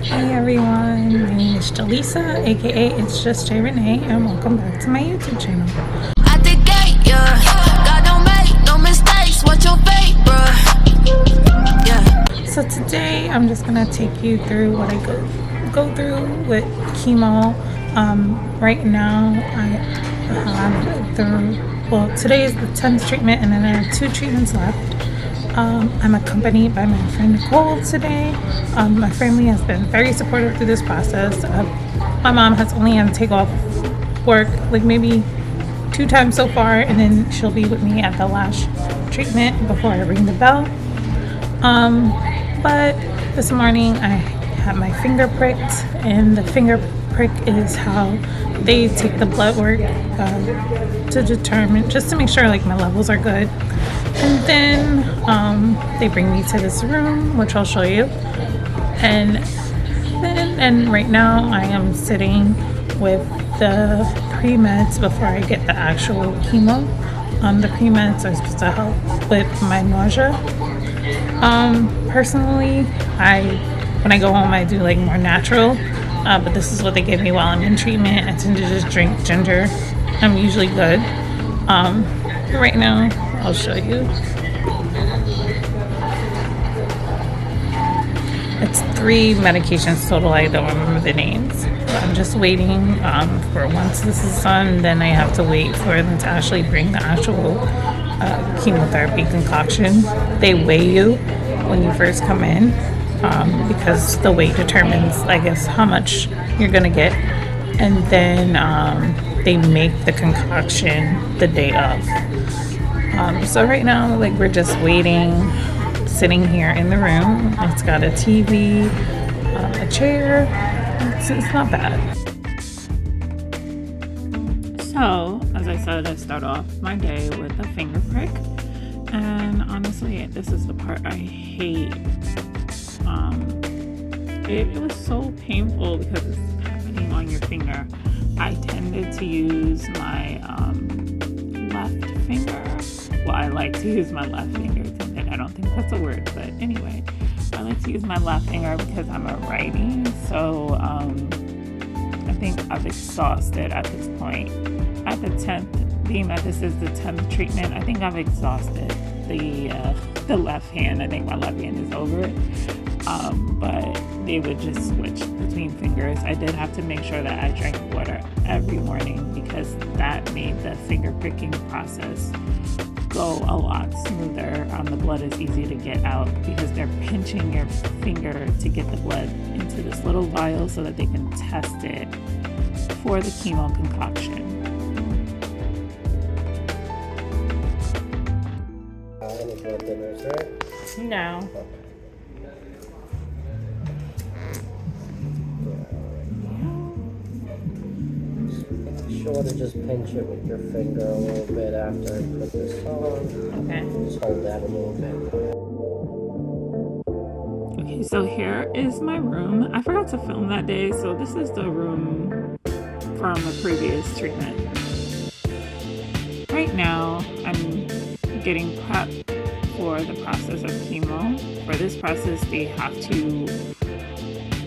Hey everyone, my name is Jaleesa, aka It's Just J Renee, and welcome back to my YouTube channel. At the gate, yeah. God don't make no mistakes. Watch your fate, bruh. Yeah. So today I'm just gonna take you through what I go through with chemo. Right now I have today is the 10th treatment, and then I have 2 treatments left. I'm accompanied by my friend Nicole today. My family has been very supportive through this process. My mom has only had to take off work like maybe 2 times so far, and then she'll be with me at the last treatment before I ring the bell. But this morning I had my finger pricked, and the finger prick is how they take the blood work to determine, just to make sure like my levels are good. And then they bring me to this room, which I'll show you. And right now I am sitting with the pre-meds before I get the actual chemo. The pre-meds are supposed to help with my nausea. Personally, when I go home I do like more natural, but this is what they give me while I'm in treatment. I tend to just drink ginger. I'm usually good. Right now I'll show you. It's 3 medications total. I don't remember the names. I'm just waiting for once this is done, then I have to wait for them to actually bring the actual chemotherapy concoction. They weigh you when you first come in because the weight determines, I guess, how much you're gonna get, and then they make the concoction the day of. So right now, like, we're just waiting, sitting here in the room. It's got a TV, a chair. It's not bad. So, as I said, I start off my day with a finger prick. And honestly, this is the part I hate. It was so painful because it's happening on your finger. I tended to use my left finger. Well, I like to use my left finger. I don't think that's a word, but anyway, I like to use my left finger because I'm a righty. So I think I've exhausted at this point. At the 10th, being that this is the 10th treatment, I think I've exhausted the left hand. I think my left hand is over it. But they would just switch between fingers. I did have to make sure that I drank water every morning because that made the finger pricking process go a lot smoother. The blood is easy to get out because they're pinching your finger to get the blood into this little vial so that they can test it for the chemo concoction. Any blood thinners, right? No. Okay. Be sure to just pinch it with your finger a little bit after I put this on. Okay. Just hold that a little bit. Okay, so here is my room. I forgot to film that day, so this is the room from the previous treatment. Right now, I'm getting prepped for the process of chemo. For this process, they have to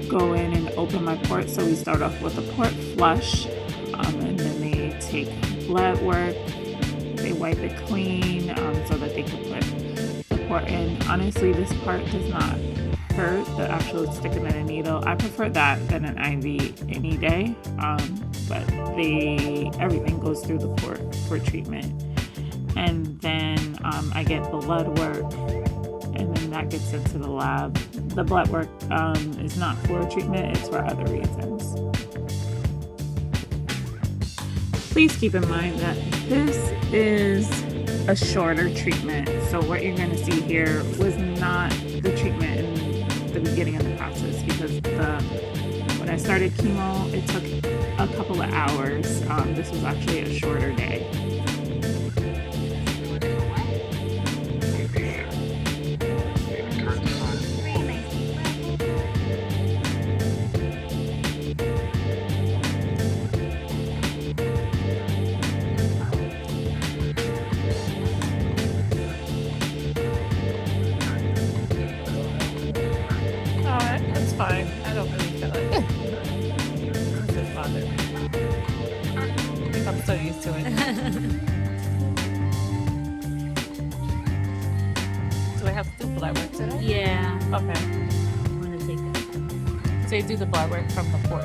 go in and open my port. So we start off with a port flush, and then they take blood work. They wipe it clean so that they can put the port in. Honestly, this part does not hurt, the actual sticking in a needle. I prefer that than an IV any day, but everything goes through the port for treatment. And then I get blood work, and then that gets into the lab. The blood work is not for treatment, it's for other reasons. Please keep in mind that this is a shorter treatment. So what you're going to see here was not the treatment in the beginning of the process, because when I started chemo, it took a couple of hours. This was actually a shorter day. That's fine. I don't I'm so used to it. Do I have to do blood work today? Yeah. Okay. I'm gonna take that. So you do the blood work from the port,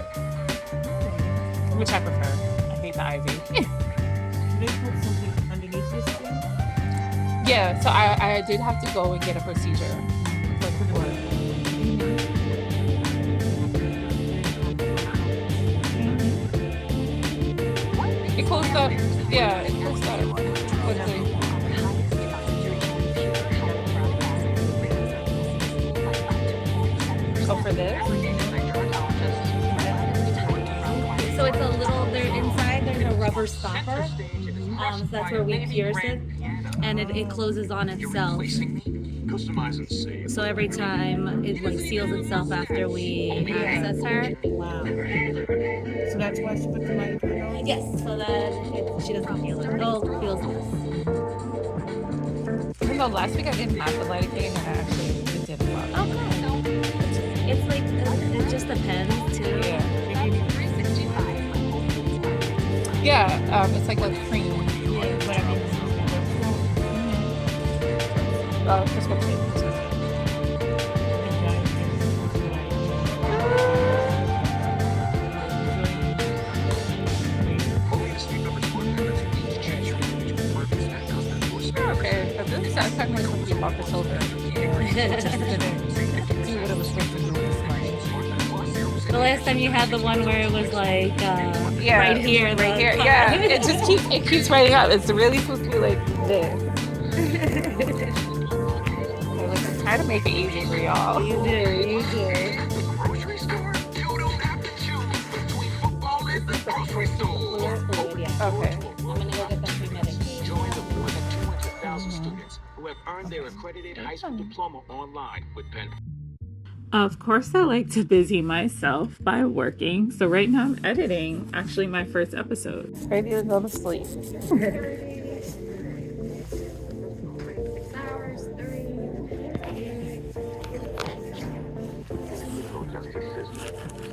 which I prefer. I hate the IV. They put something underneath your skin? Yeah, so I did have to go and get a procedure for the port. It closed up. Yeah, it closed up quickly. Oh, for this? So it's a little, there inside, there's a rubber stopper. So that's where we pierce it. And it closes on itself. So every time it like seals itself after we access her. Wow. So that's why she put the lidocaine on? Yes, so that she doesn't feel it. Oh, it feels less. No, last week I didn't have the lidocaine and it didn't work. Oh, good. It's like, it just depends too. Yeah, it's like a cream. Prescription. Okay, but this sounds like something about the shoulder. Just didn't do what it was supposed to do this morning. The last time you had the one where it was like Yeah, right here. right here. Yeah, it just keeps writing up. It's really supposed to be like this. I'm trying to make it easy for y'all. You do. Okay. I'm gonna go get them pre-medicated. Join the more than 200,000 students who have earned their accredited high school diploma online with Penn. Of course, I like to busy myself by working. So right now I'm editing actually my first episode. Ready to go to sleep.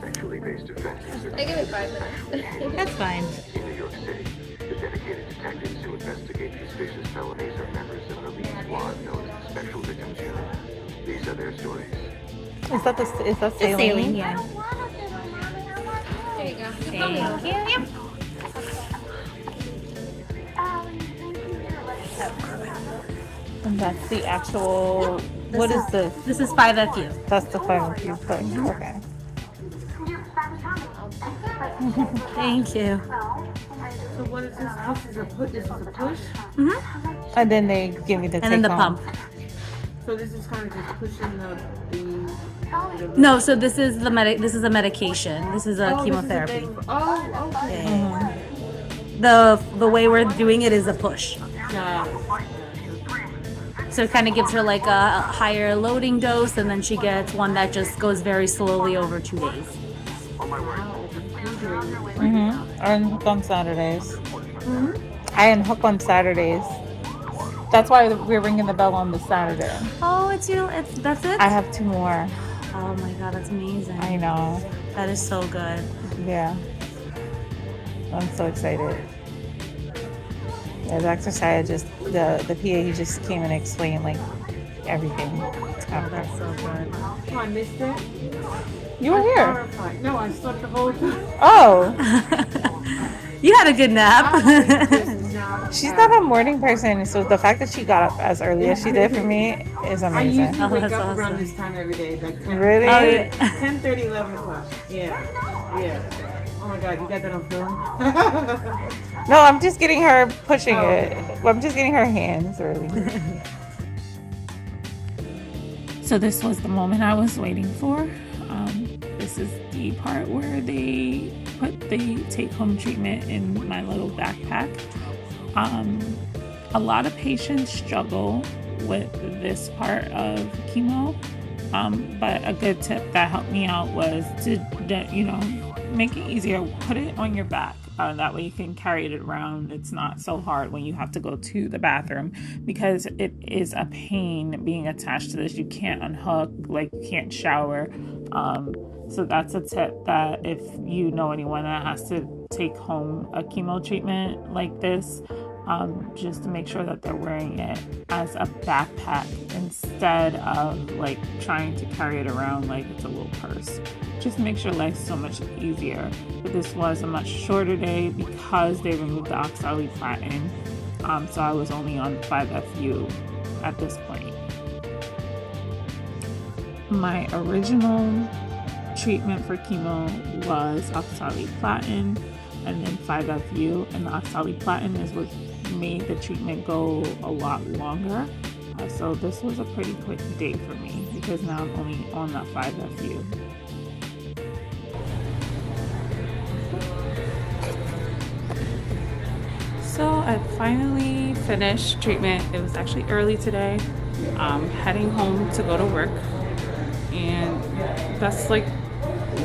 Sexually based offenses. I give it 5 minutes. That's fine. In New York City, the dedicated detectives who investigate these vicious felonies are members of an elite squad known as the Special Victims Unit. These are their stories. Is that saline? Saline, yeah. There you go. Thank you. And that's the actual. What is this? This is 5FU. That's the final few thing. Okay. Thank you. So what is this? This is a push? This is a push? And then they give me the And then the take pump. home. So this is kind of just pushing the No, so this is the This is a medication. This is a Oh, this is a chemotherapy. thing. Oh, okay. The way we're doing it is a push. Yeah. So it kind of gives her like a higher loading dose, and then she gets one that just goes very slowly over 2 days. I unhook on Saturdays. I unhook on Saturdays. That's why we're ringing the bell on this Saturday. Oh, that's it? I have 2 more. Oh my god, that's amazing. I know. That is so good. Yeah. I'm so excited. Yeah, the exercise the PA, he just came and explained like everything. Oh, that's so good. Oh, I missed it. You were here. Horrified. No, I slept the whole time. Oh. You had a good nap. She's not a morning person, so the fact that she got up as early as she did for me is I amazing. usually wake that's up awesome. around this time every day. Like 10, Really? Oh, yeah. 10:30, 11 o'clock. Yeah. Oh my God, you got that on film? No, I'm just getting her pushing it. Well, I'm just getting her hands really. So this was the moment I was waiting for. This is the part where they put the take-home treatment in my little backpack. A lot of patients struggle with this part of chemo, but a good tip that helped me out was to, make it easier. Put it on your back. That way you can carry it around. It's not so hard when you have to go to the bathroom, because it is a pain being attached to this. You can't unhook, like you can't shower. So that's a tip, that if you know anyone that has to take home a chemo treatment like this, just to make sure that they're wearing it as a backpack instead of like trying to carry it around like it's a little purse. Just makes your life so much easier. But this was a much shorter day because they removed the Oxaliplatin. So I was only on 5FU at this point. My original treatment for chemo was Oxaliplatin and then 5FU, and the Oxaliplatin is what made the treatment go a lot longer. So this was a pretty quick day for me because now I'm only on that 5FU. So I finally finished treatment. It was actually early today. Heading home to go to work, and that's like,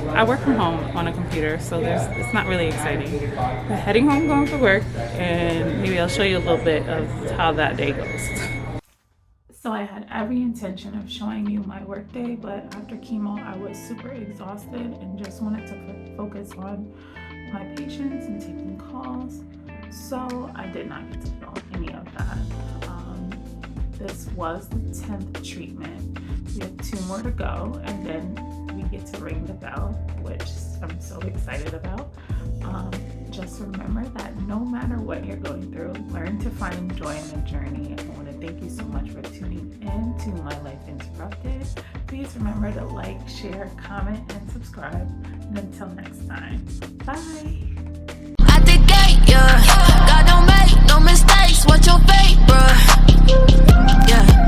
I work from home on a computer, so it's not really exciting. But heading home, going for work, and maybe I'll show you a little bit of how that day goes. So I had every intention of showing you my work day, but after chemo, I was super exhausted and just wanted to focus on my patients and taking calls. So I did not get to film any of that. This was the 10th treatment. We have 2 more to go, and then we get to ring the bell, which I'm so excited about. Just remember that no matter what you're going through, learn to find joy in the journey. I want to thank you so much for tuning in to My Life Interrupted. Please remember to like, share, comment, and subscribe. And until next time, bye.